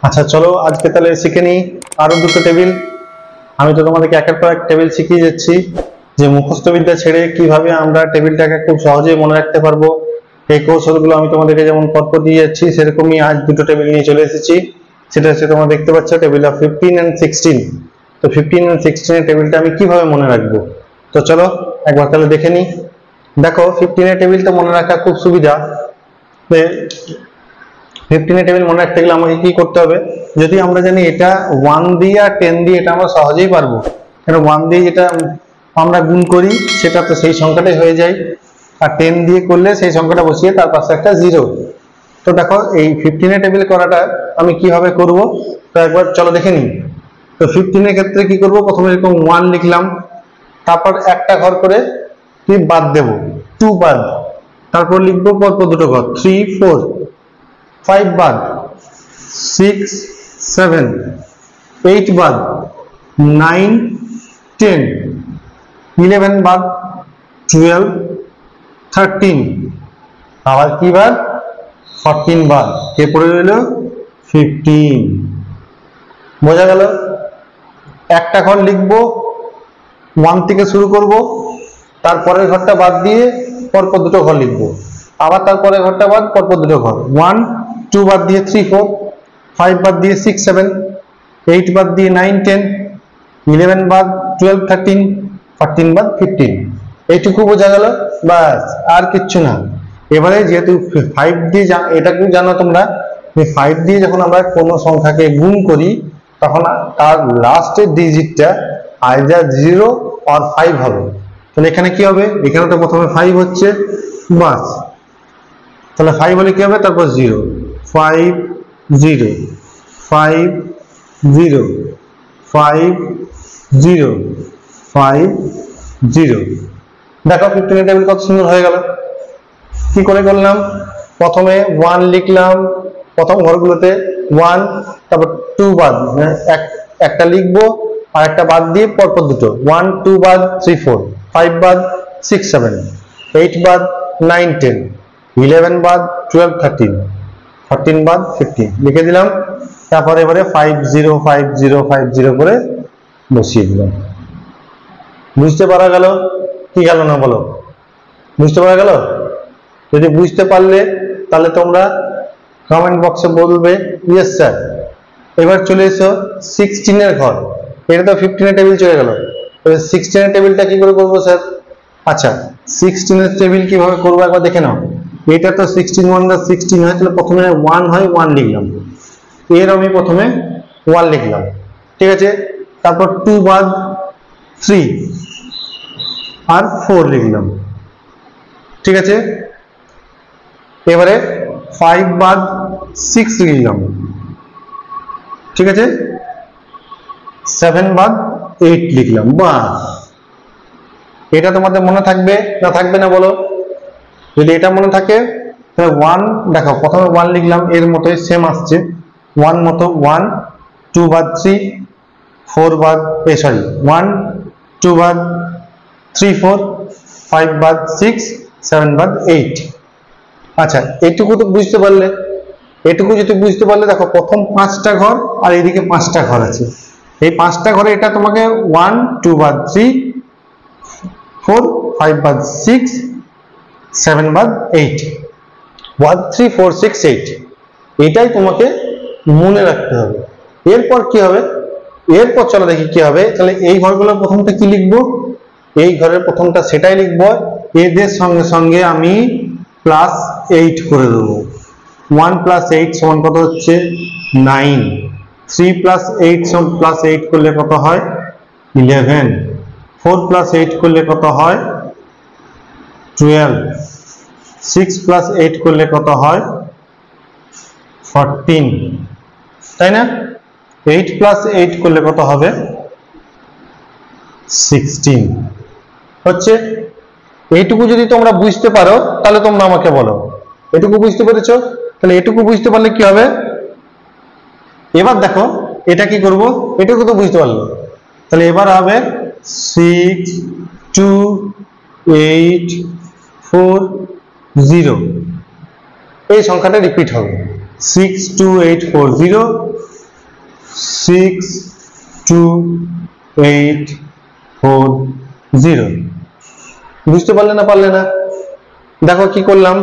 আচ্ছা চলো আজকে তাহলে শিখে নিই আরো দুটো টেবিল। আমি তো তোমাদেরকে একের পর এক টেবিল শিখিয়ে যাচ্ছি যে মুখস্থ বিদ্যা ছেড়ে কিভাবে আমরা টেবিলটাকে খুব সহজেই মনে রাখতে পারবো। এই কৌশলগুলো আমি তোমাদেরকে যেমন পরপর দিয়ে যাচ্ছি সেরকমই আজ দুটো টেবিল নিয়ে চলে এসেছি। সেটা হচ্ছে তোমরা দেখতে পাচ্ছ টেবিল অফ 15 and 16। তো 15 and 16 এর টেবিলটা আমি কিভাবে মনে রাখবো, তো চলো একবার তাহলে দেখে নিই। দেখো 15 এর টেবিলটা মনে রাখা খুব সুবিধা। 15 এর টেবিল মনে রাখতে গেলে আমাকে কি করতে হবে, যদি আমরা জানি এটা 1 দিয়ে আর 10 দিয়ে, এটা আমরা সহজেই পারবো, কারণ 1 দিয়ে যেটা আমরা গুণ করি সেটা তো সেই সংখ্যাটাই হয়ে যায়, আর 10 দিয়ে করলে সেই সংখ্যাটা বসিয়ে তার পাশে একটা 0। তো দেখো এই 15 এর টেবিল করাটা আমি কিভাবে করব, তো একবার চলো দেখে নিই। তো 15 এর ক্ষেত্রে কি করব, প্রথমে এরকম 1 লিখলাম, তারপর একটা ঘর করে কি বাদ দেব, 2 বাদ, তারপর লিখবো পরপর দুটো ঘর 3 4, 5 বাদ, 6 7, 8 বাদ, 9 10, 11 বাদ, 12 13, আবার কি বাদ 14 বাদ, কে পড়ে রইল 15। বোঝা গেল? একটা ঘর লিখবো 1 থেকে শুরু করব, তারপরের ঘরটা বাদ দিয়ে পরপর দুটো ঘর লিখবো, আবার তারপরে ঘরটা বাদ পরপর দুটো ঘর, 1 2 বাদ দিয়ে 3 4, 5 বাদ দিয়ে 6 7, 8 বাদ দিয়ে 9 10, 11 বাদ 12 13, 14 বাদ 15। এইটুকু বোঝা গেল, বাস আর কিচ্ছু না। এবারে যেহেতু 5 দিয়ে এটাকেও জানো তোমরা, 5 দিয়ে যখন আমরা কোনো সংখ্যাকে গুণ করি তখন তার লাস্টের ডিজিটটা আইদার 0 আর 5 হবে। তাহলে এখানে কি হবে, এখানে তো প্রথমে 5 হচ্ছে, বাস তাহলে 5 হলে কি হবে, তারপর 0 5 0 5 0 5 0 5 0। দেখো 15 এর টেবিল কত সুন্দর হয়ে গেল। কি করে করলাম, প্রথমে 1 লিখলাম প্রথম ঘরগুলোতে 1, তারপর 2 বাদ, একটা লিখবো আর একটা বাদ দিয়ে পরপর দুটো, 1 2 বাদ 3 4, 5 বাদ 6 7, 8 বাদ 9 10, 11 বাদ 12 13, 14 বাদ 15 লিখে দিলাম। তারপরে এবারে 5 0 5 0 5 0 করে বসিয়ে দিলাম। বুঝতে পারা গেল কি গেল না বলো, বুঝতে পারা গেল? যদি বুঝতে পারলে তাহলে তোমরা কমেন্ট বক্সে বলবে ইয়েস স্যার। এবার চলে এসো 16 এর ঘর, এটা তো 15 এর টেবিল চলে গেল, এবার 16 এর টেবিলটা কি করে করবো স্যার? আচ্ছা 16 এর টেবিল কিভাবে করবো একবার দেখে নাও। এটা তো 16 1 16 হয়, তাহলে প্রথমে 1 হয়, 1 লিখলাম, এর আমি প্রথমে 1 লিখলাম, ঠিক আছে, তারপর 2 বাদ 3 আর 4 লিখলাম, ঠিক আছে, এবারে 5 বাদ 6 লিখলাম, ঠিক আছে, 7 বাদ 8 লিখলাম, বাস। এটা তোমাদের মনে থাকবে না থাকবে না বলো? যদি এটা মনে থাকে তাহলে 1 দেখো প্রথমে 1 লিখলাম, এর মতোই সেম আসছে, 1 মতো 1 2 বাদ 3 4 বাদ 1 2 বাদ 3 4, 5 বাদ 6 7 বাদ 8। আচ্ছা এইটুকু তো বুঝতে পারলে, এটুকু যদি বুঝতে পারলে দেখো প্রথম 5টা ঘর আর এদিকে 5টা ঘর আছে, এই 5টা ঘরে এটা তোমাকে 1 2 বাদ 3 4 5 বাদ 6 7 বাদ 8, 1 3 4 6 8, এটাই তোমাকে মনে রাখতে হবে। এরপর কি হবে, এরপর চলো দেখি কি হবে। তাহলে এই ঘরগুলোর প্রথমটা কি লিখবো, এই ঘরের প্রথমটা সেটাই লিখবো, এদের সঙ্গে সঙ্গে আমি +8 করে দেবো। 1 + 8 সমান কত হচ্ছে 9, 3 + 8 +8 করলে কত হয় 11, 4 + 8 করলে কত হয় 12, 6 + 8 করলে কত হয় 14, তাই না? 8 + 8 করলে কত হবে 16 হচ্ছে। এইটুকু যদি তোমরা বুঝতে পারো তাহলে তোমরা আমাকে বলো, এটুকু বুঝতে পেরেছো? তাহলে এটুকু বুঝতে পারলে কি হবে, এবার দেখো এটা কি করব, এটুকু তো বুঝতে পারলো, তাহলে এবার হবে 6 2 8 4 0, এই সংখ্যাটা রিপিট হবে 6 2 8 4 0, 6 2 8 4 0। বুঝতে পারলে না? দেখো কি করলাম,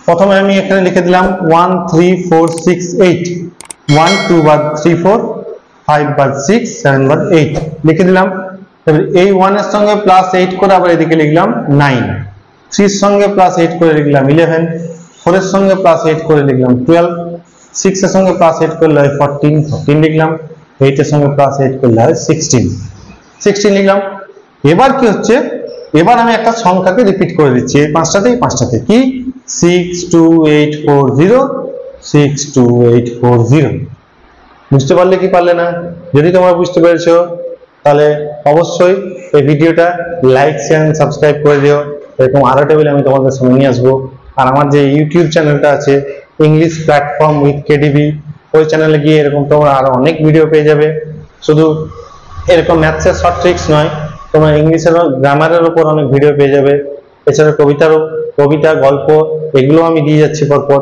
প্রথমে আমি এখানে লিখে দিলাম 1 3 4 6 8, 1 2 বাদ 3 4, 5 বাদ 6, 7 বাদ 8 লিখে দিলাম। এবার এই 1 এর সঙ্গে প্লাস 8 করে আবার এদিকে লিখলাম 9, 3 এর সঙ্গে প্লাস 8 করে লিখলাম 11, 4 এর সঙ্গে প্লাস 8 করে লিখলাম 12, 6 এর সঙ্গে প্লাস 8 করলে হয় 14, 14 লিখলাম, 8 এর সঙ্গে প্লাস 8 করলে হয় 16, 16 লিখলাম। এবার কি হচ্ছে, এবার আমি একটা সংখ্যাকে রিপিট করে দিচ্ছি এই পাঁচটাতে কি 6 2 8 4 0, 6 2 8 4 0। বুঝতে পারলে কি পারলে না? যদি তোমরা বুঝতে পেরেছো তাহলে অবশ্যই এই ভিডিওটা লাইক শেয়ার সাবস্ক্রাইব করে দিও। এরকম আরো টেবিল আমি তোমাদের সামনে নিয়ে আসবো। আর আমার যে ইউটিউব চ্যানেলটা আছে ইংলিশ প্ল্যাটফর্ম উইথ কেডিবি, ওই চ্যানেলে গিয়ে এরকম তোমরা আরো অনেক ভিডিও পেয়ে যাবে। শুধু এরকম ম্যাথসের শর্ট ট্রিক্স নয়, তোমরা ইংলিশের গ্রামারের উপর অনেক ভিডিও পেয়ে যাবে। এছাড়া কবিতা গল্প এগুলো আমি দিয়ে যাচ্ছি পরপর।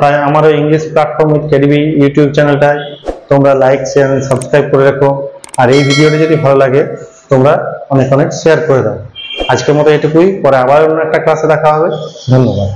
তাই আমার English platform with KDB YouTube চ্যানেলটায় তোমরা লাইক শেয়ার সাবস্ক্রাইব করে রাখো। আর এই ভিডিওটি যদি ভালো লাগে তোমরা অনেক শেয়ার করে দাও। আজকের মতো এটুকুই, পরে আবার অন্য একটা ক্লাসে দেখা হবে। ধন্যবাদ।